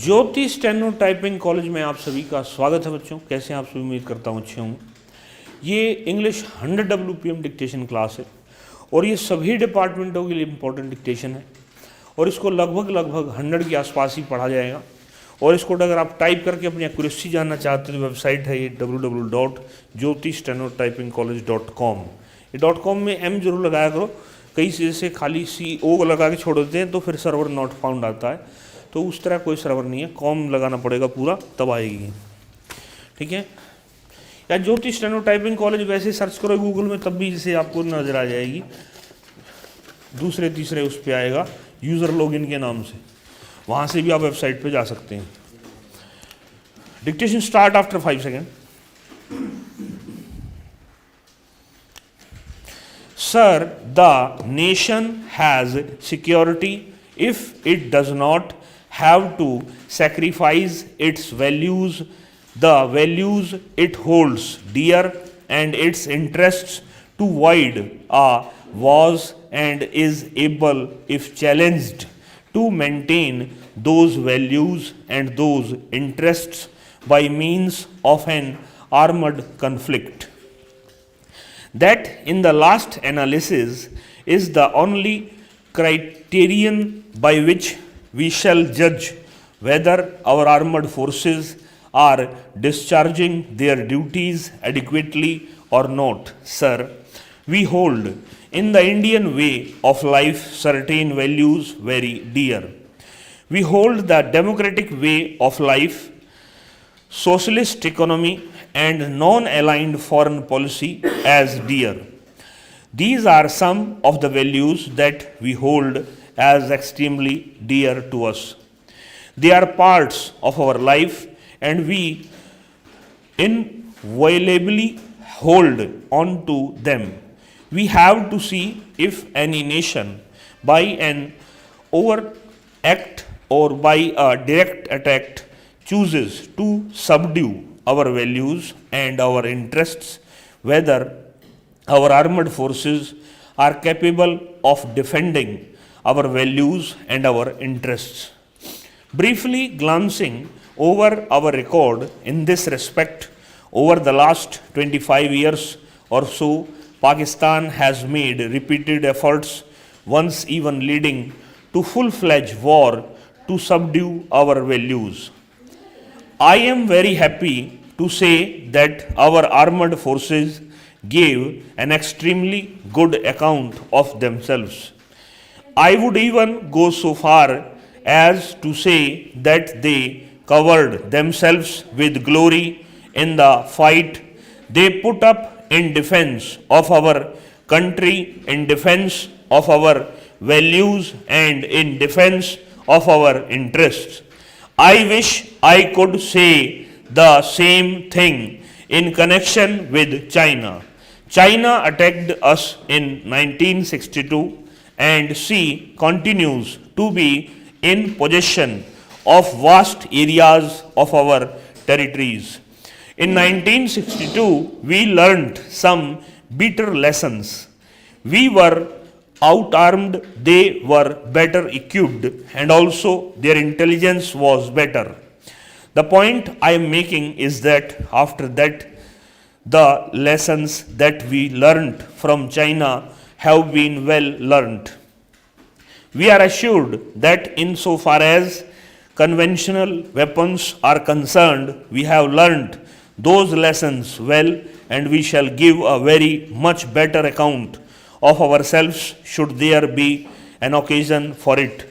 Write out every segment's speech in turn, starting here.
ज्योति steno typing college में आप सभी का स्वागत है बच्चों। कैसे हैं आप सभी? उम्मीद करता हूँ अच्छे होंगे। ये इंग्लिश 100 WPM डिक्टेशन क्लास है और ये सभी डिपार्टमेंटों के लिए इम्पोर्टेंट डिक्टेशन है और इसको लगभग 100 के आसपास ही पढ़ा जाएगा। और इसको अगर आप टाइप करके अपनी एक्यूरेसी जानना चाहते हैं तो वेबसाइट है ये www.jyotistenottypingcollege.com। ये .com में m जरूर लगाया करो, कई से खाली CO लगा के छोड़ देते हैं तो फिर सर्वर नॉट फाउंड आता है, तो उस तरह कोई सर्वर नहीं है, कॉम लगाना पड़ेगा पूरा तब आएगी। ठीक है, या ज्योति स्टेनो टाइपिंग कॉलेज वैसे सर्च करो गूगल में तब भी इसे आपको नजर आ जाएगी। दूसरे तीसरे उस पर आएगा यूज़र लॉगिन के नाम से, वहाँ से भी आप वेबसाइट पे जा सकते हैं। Dictation start after 5 second. Sir, the nation has security if it does not have to sacrifice its values, the values it holds dear and its interests to void a was and is able, if challenged, to maintain those values and those interests by means of an armed conflict. That in the last analysis is the only criterion by which we shall judge whether our armed forces are discharging their duties adequately or not. Sir, we hold in the Indian way of life certain values very dear. We hold the democratic way of life, socialist economy and non-aligned foreign policy as dear. These are some of the values that we hold as extremely dear to us. They are parts of our life and we inviolably hold on to them. We have to see if any nation, by an overact or by a direct attack, chooses to subdue our values and our interests, whether our armed forces are capable of defending our values and our interests. Briefly glancing over our record in this respect, over the last 25 years or so, Pakistan has made repeated efforts, once even leading to full-fledged war, to subdue our values. I am very happy to say that our armed forces gave an extremely good account of themselves. I would even go so far as to say that they covered themselves with glory in the fight they put up in defense of our country, in defense of our values and in defense of our interests. I wish I could say the same thing in connection with China. China attacked us in 1962 and she continues to be in possession of vast areas of our territories. In 1962, we learnt some bitter lessons. We were outarmed, they were better equipped, and also their intelligence was better. The point I am making is that after that, the lessons that we learnt from China have been well learnt. We are assured that insofar as conventional weapons are concerned, we have learnt those lessons well and we shall give a very much better account of ourselves should there be an occasion for it.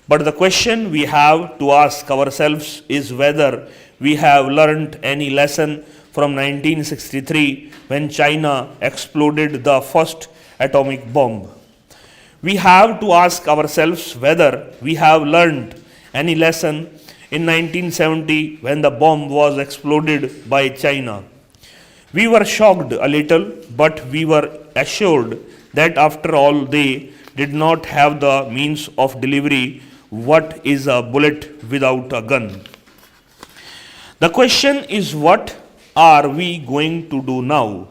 But the question we have to ask ourselves is whether we have learnt any lesson from 1963 when China exploded the first atomic bomb. We have to ask ourselves whether we have learned any lesson in 1970 when the bomb was exploded by China. We were shocked a little, but we were assured that after all they did not have the means of delivery. What is a bullet without a gun? The question is, what are we going to do now?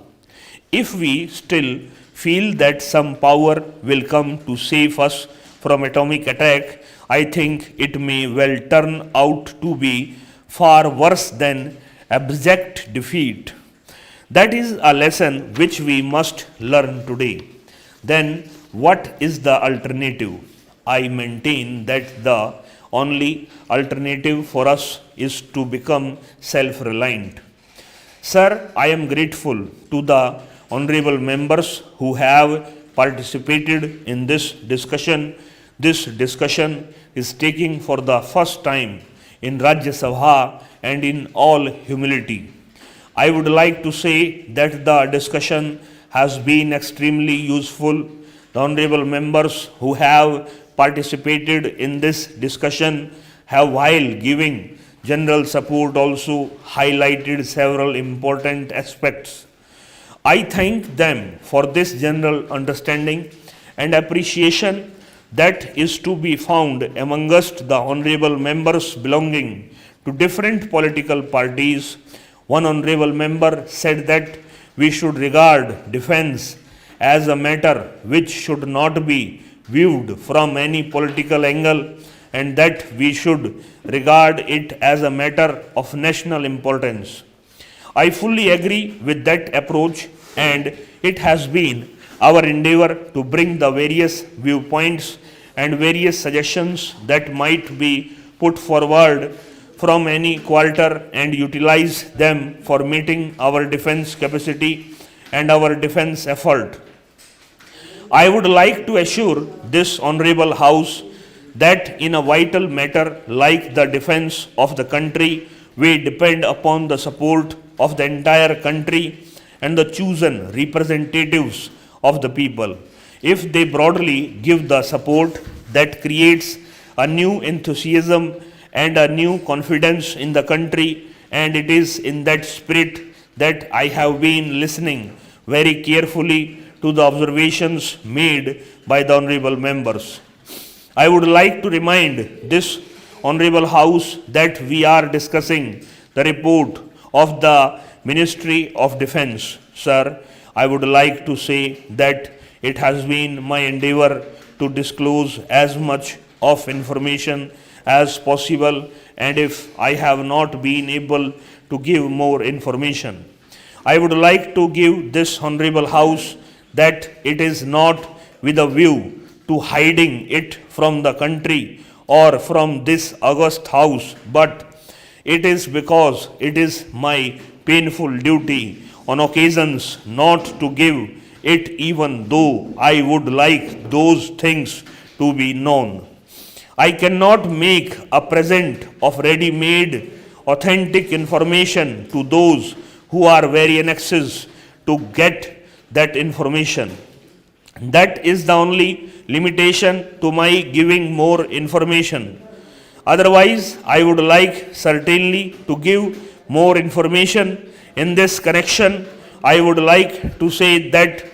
If we still feel that some power will come to save us from atomic attack, I think it may well turn out to be far worse than abject defeat. That is a lesson which we must learn today. Then, what is the alternative? I maintain that the only alternative for us is to become self reliant. Sir, I am grateful to the honorable members who have participated in this discussion. This discussion is taking for the first time in Rajya Sabha and in all humility. I would like to say that the discussion has been extremely useful. The honorable members who have participated in this discussion have, while giving general support, also highlighted several important aspects. I thank them for this general understanding and appreciation that is to be found amongst the honorable members belonging to different political parties. One honorable member said that we should regard defense as a matter which should not be viewed from any political angle, and that we should regard it as a matter of national importance. I fully agree with that approach, and it has been our endeavor to bring the various viewpoints and various suggestions that might be put forward from any quarter and utilize them for meeting our defense capacity and our defense effort. I would like to assure this honorable House that in a vital matter like the defense of the country, we depend upon the support of the entire country and the chosen representatives of the people. If they broadly give the support, that creates a new enthusiasm and a new confidence in the country, and it is in that spirit that I have been listening very carefully to the observations made by the honorable members. I would like to remind this honorable House that we are discussing the report of the Ministry of Defense. Sir, I would like to say that it has been my endeavor to disclose as much of information as possible, and if I have not been able to give more information, I would like to give this honorable House that it is not with a view to hiding it from the country or from this august House, but it is because it is my painful duty on occasions not to give it, even though I would like those things to be known. I cannot make a present of ready-made authentic information to those who are very anxious to get that information. That is the only limitation to my giving more information. Otherwise, I would like certainly to give more information. In this connection, I would like to say that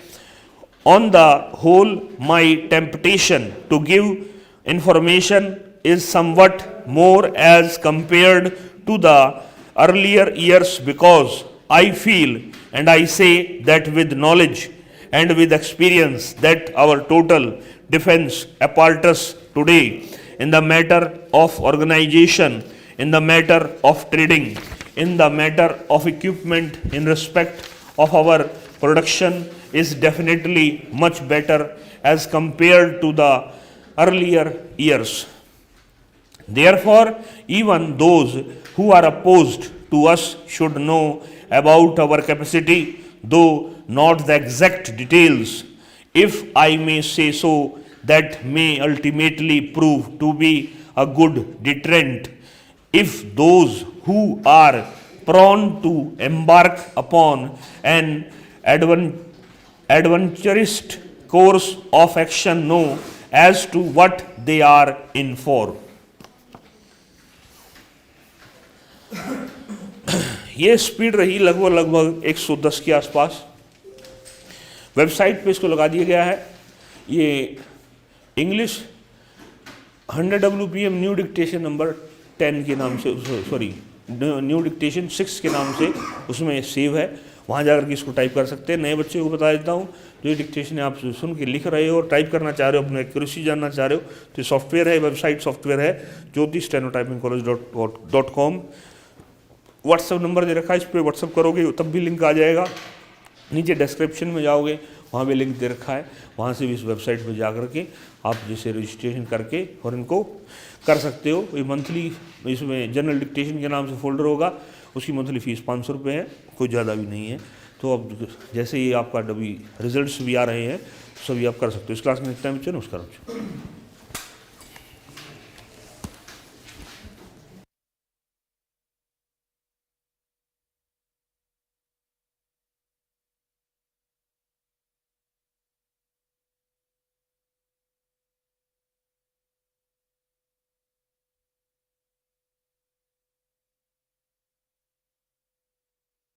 on the whole, my temptation to give information is somewhat more as compared to the earlier years, because I feel and I say that with knowledge and with experience that our total defense apparatus today, in the matter of organization, in the matter of trading, in the matter of equipment, in respect of our production, is definitely much better as compared to the earlier years. Therefore, even those who are opposed to us should know about our capacity, though not the exact details, if I may say so, that may ultimately prove to be a good deterrent if those who are prone to embark upon an adventurous course of action know as to what they are in for. ये speed रही लगभग 110 के आसपास. Website पे इसको लगा दिया गया है. ये English 100 WPM new dictation number 10 के नाम से, सॉरी न्यू डिक्टेशन 6 के नाम से उसमें सेव है. वहाँ जाकर के इसको टाइप कर सकते हैं। नए बच्चे को बता देता हूँ, जो ये डिक्टेशन है आप सुन के लिख रहे हो और टाइप करना चाह रहे हो, अपनी एक्यूरेसी जानना चाह रहे हो, तो सॉफ्टवेयर है, वेबसाइट सॉफ्टवेयर है ज्योति stenotypingcollege.com। व्हाट्सअप नंबर दे रखा है, इस पर व्हाट्सअप करोगे तब भी लिंक आ जाएगा। नीचे डिस्क्रिप्शन में जाओगे, वहाँ भी लिंक दे रखा है, वहाँ से भी इस वेबसाइट पर जा करके आप जैसे रजिस्ट्रेशन करके और इनको कर सकते हो। ये मंथली, इसमें जनरल डिक्टेशन के नाम से फोल्डर होगा, उसकी मंथली फ़ीस 500 रुपये है, कोई ज़्यादा भी नहीं है। तो अब जैसे ही आपका अभी रिजल्ट्स भी आ रहे हैं, सभी आप कर सकते हो। इस क्लास में नेक्स्ट टाइम नमस्कार।